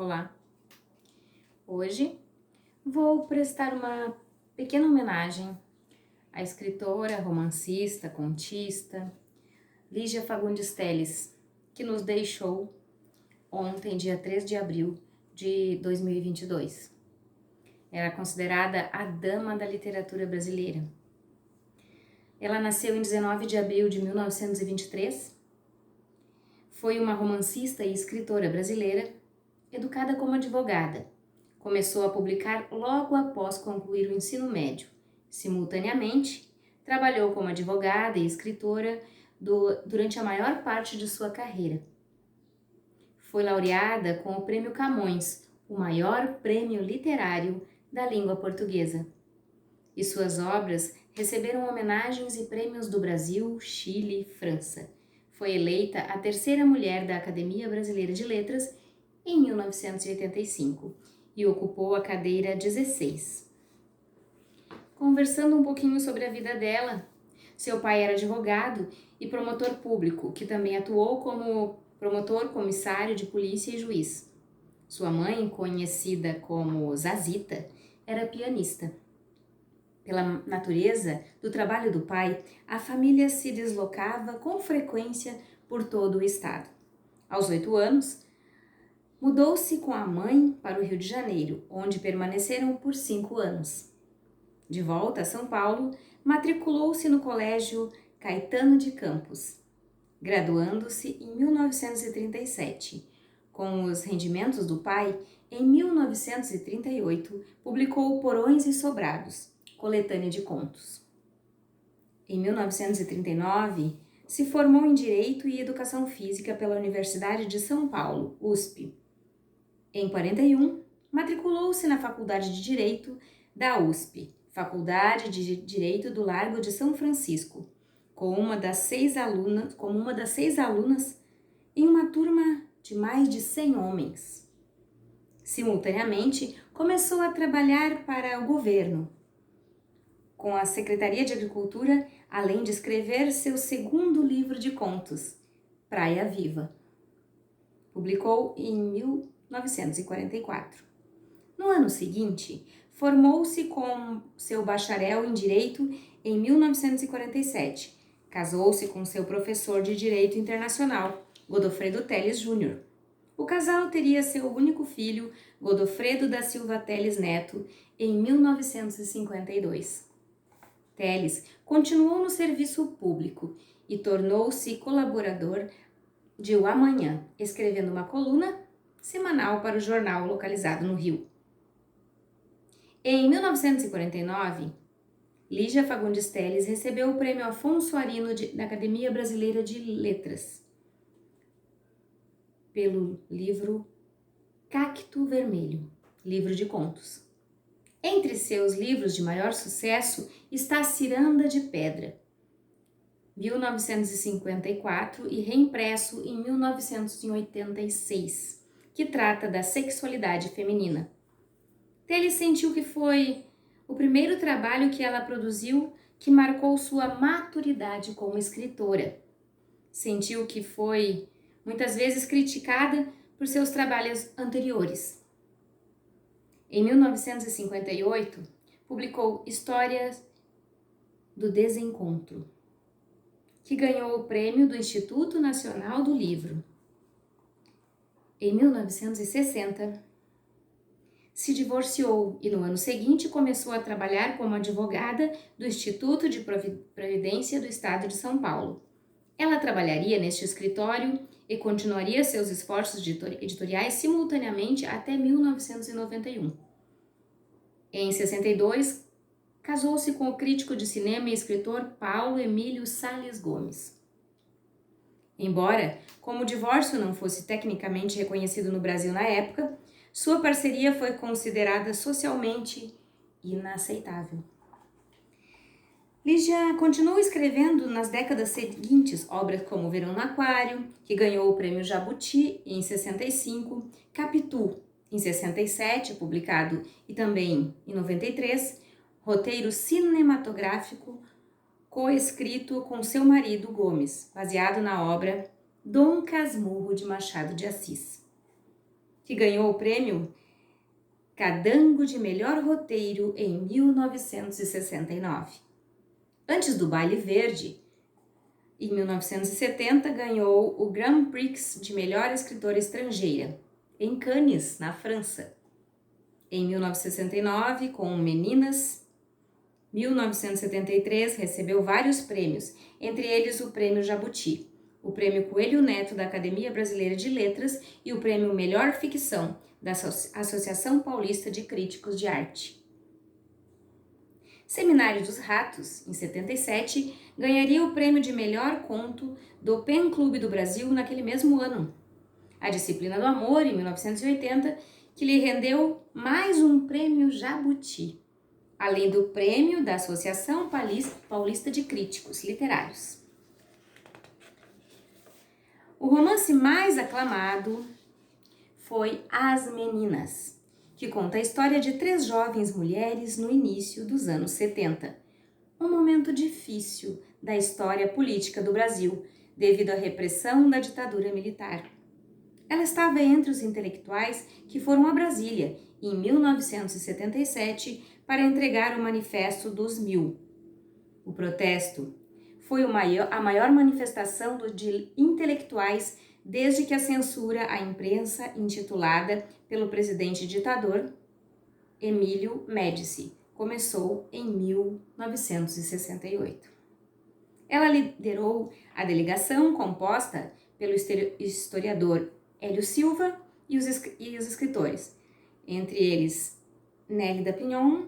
Olá! Hoje vou prestar uma pequena homenagem à escritora, romancista, contista Lígia Fagundes Telles, que nos deixou ontem, dia 3 de abril de 2022. Era considerada a dama da literatura brasileira. Ela nasceu em 19 de abril de 1923, foi uma romancista e escritora brasileira, educada como advogada. Começou a publicar logo após concluir o ensino médio. Simultaneamente, trabalhou como advogada e escritora durante a maior parte de sua carreira. Foi laureada com o Prêmio Camões, o maior prêmio literário da língua portuguesa. E suas obras receberam homenagens e prêmios do Brasil, Chile e França. Foi eleita a terceira mulher da Academia Brasileira de Letras em 1985 e ocupou a cadeira 16. Conversando um pouquinho sobre a vida dela, seu pai era advogado e promotor público, que também atuou como promotor, comissário de polícia e juiz. Sua mãe, conhecida como Zazita, era pianista. Pela natureza do trabalho do pai, a família se deslocava com frequência por todo o estado. Aos 8 anos, mudou-se com a mãe para o Rio de Janeiro, onde permaneceram por 5 anos. De volta a São Paulo, matriculou-se no Colégio Caetano de Campos, graduando-se em 1937. Com os rendimentos do pai, em 1938, publicou Porões e Sobrados, coletânea de contos. Em 1939, se formou em Direito e Educação Física pela Universidade de São Paulo, USP. Em 41, matriculou-se na Faculdade de Direito da USP, Faculdade de Direito do Largo de São Francisco, como uma das seis alunas em uma turma de mais de 100 homens. Simultaneamente, começou a trabalhar para o governo, com a Secretaria de Agricultura, além de escrever seu segundo livro de contos, Praia Viva. Publicou em 1944. No ano seguinte, formou-se com seu bacharel em Direito em 1947. Casou-se com seu professor de Direito Internacional, Godofredo Telles Júnior. O casal teria seu único filho, Godofredo da Silva Telles Neto, em 1952. Telles continuou no serviço público e tornou-se colaborador de O Amanhã, escrevendo uma coluna semanal para o jornal localizado no Rio. Em 1949, Lígia Fagundes Telles recebeu o Prêmio Afonso Arino da Academia Brasileira de Letras pelo livro Cacto Vermelho, livro de contos. Entre seus livros de maior sucesso está Ciranda de Pedra, 1954 e reimpresso em 1986, que trata da sexualidade feminina. Telles sentiu que foi o primeiro trabalho que ela produziu que marcou sua maturidade como escritora. Sentiu que foi muitas vezes criticada por seus trabalhos anteriores. Em 1958, publicou Histórias do Desencontro, que ganhou o prêmio do Instituto Nacional do Livro. Em 1960, se divorciou e no ano seguinte começou a trabalhar como advogada do Instituto de Previdência do Estado de São Paulo. Ela trabalharia neste escritório e continuaria seus esforços editoriais simultaneamente até 1991. Em 62, casou-se com o crítico de cinema e escritor Paulo Emílio Salles Gomes. Embora, como o divórcio não fosse tecnicamente reconhecido no Brasil na época, sua parceria foi considerada socialmente inaceitável. Lígia continuou escrevendo nas décadas seguintes obras como Verão no Aquário, que ganhou o Prêmio Jabuti em 65, Capitu, em 67, publicado, e também em 93, roteiro cinematográfico coescrito com seu marido Gomes, baseado na obra Dom Casmurro de Machado de Assis, que ganhou o prêmio Cadango de Melhor Roteiro em 1969. Antes do Baile Verde, em 1970, ganhou o Grand Prix de Melhor Escritora Estrangeira, em Cannes, na França. Em 1969, com Meninas. 1973, recebeu vários prêmios, entre eles o Prêmio Jabuti, o Prêmio Coelho Neto da Academia Brasileira de Letras e o Prêmio Melhor Ficção da Associação Paulista de Críticos de Arte. Seminário dos Ratos, em 77, ganharia o prêmio de melhor conto do Pen Clube do Brasil naquele mesmo ano. A Disciplina do Amor, em 1980, que lhe rendeu mais um prêmio Jabuti, além do prêmio da Associação Paulista de Críticos Literários. O romance mais aclamado foi As Meninas, que conta a história de 3 jovens mulheres no início dos anos 70, um momento difícil da história política do Brasil, devido à repressão da ditadura militar. Ela estava entre os intelectuais que foram a Brasília, em 1977, para entregar o Manifesto dos 1000. O protesto foi a maior manifestação de intelectuais desde que a censura à imprensa, intitulada pelo presidente ditador Emílio Médici, começou em 1968. Ela liderou a delegação composta pelo historiador Hélio Silva e os escritores, entre eles Nélida Pinhon,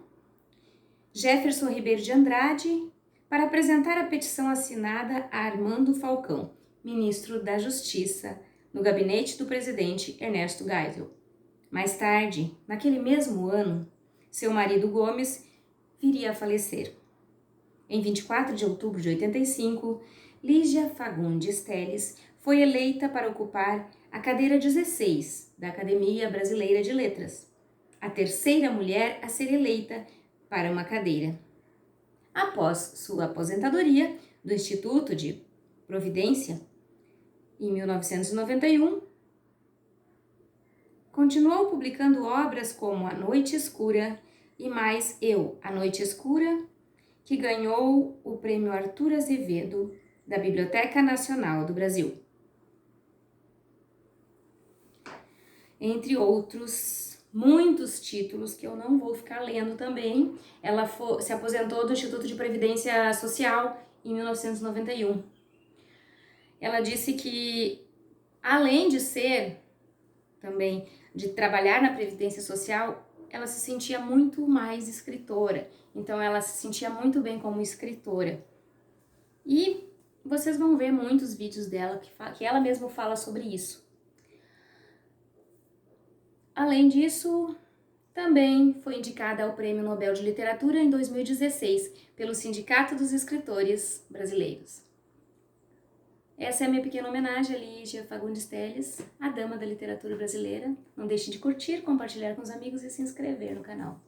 Jefferson Ribeiro de Andrade, para apresentar a petição assinada a Armando Falcão, ministro da Justiça, no gabinete do presidente Ernesto Geisel. Mais tarde, naquele mesmo ano, seu marido Gomes viria a falecer. Em 24 de outubro de 85, Lígia Fagundes Telles foi eleita para ocupar a cadeira 16 da Academia Brasileira de Letras, a terceira mulher a ser eleita para uma cadeira. Após sua aposentadoria do Instituto de Providência, em 1991, continuou publicando obras como A Noite Escura e Mais Eu, A Noite Escura, que ganhou o Prêmio Arthur Azevedo da Biblioteca Nacional do Brasil. Entre outros muitos títulos que eu não vou ficar lendo também, ela se aposentou do Instituto de Previdência Social em 1991. Ela disse que, além de trabalhar na Previdência Social, ela se sentia muito mais escritora. Então, ela se sentia muito bem como escritora. E vocês vão ver muitos vídeos dela que ela mesma fala sobre isso. Além disso, também foi indicada ao Prêmio Nobel de Literatura em 2016 pelo Sindicato dos Escritores Brasileiros. Essa é a minha pequena homenagem a Lígia Fagundes Telles, a dama da literatura brasileira. Não deixe de curtir, compartilhar com os amigos e se inscrever no canal.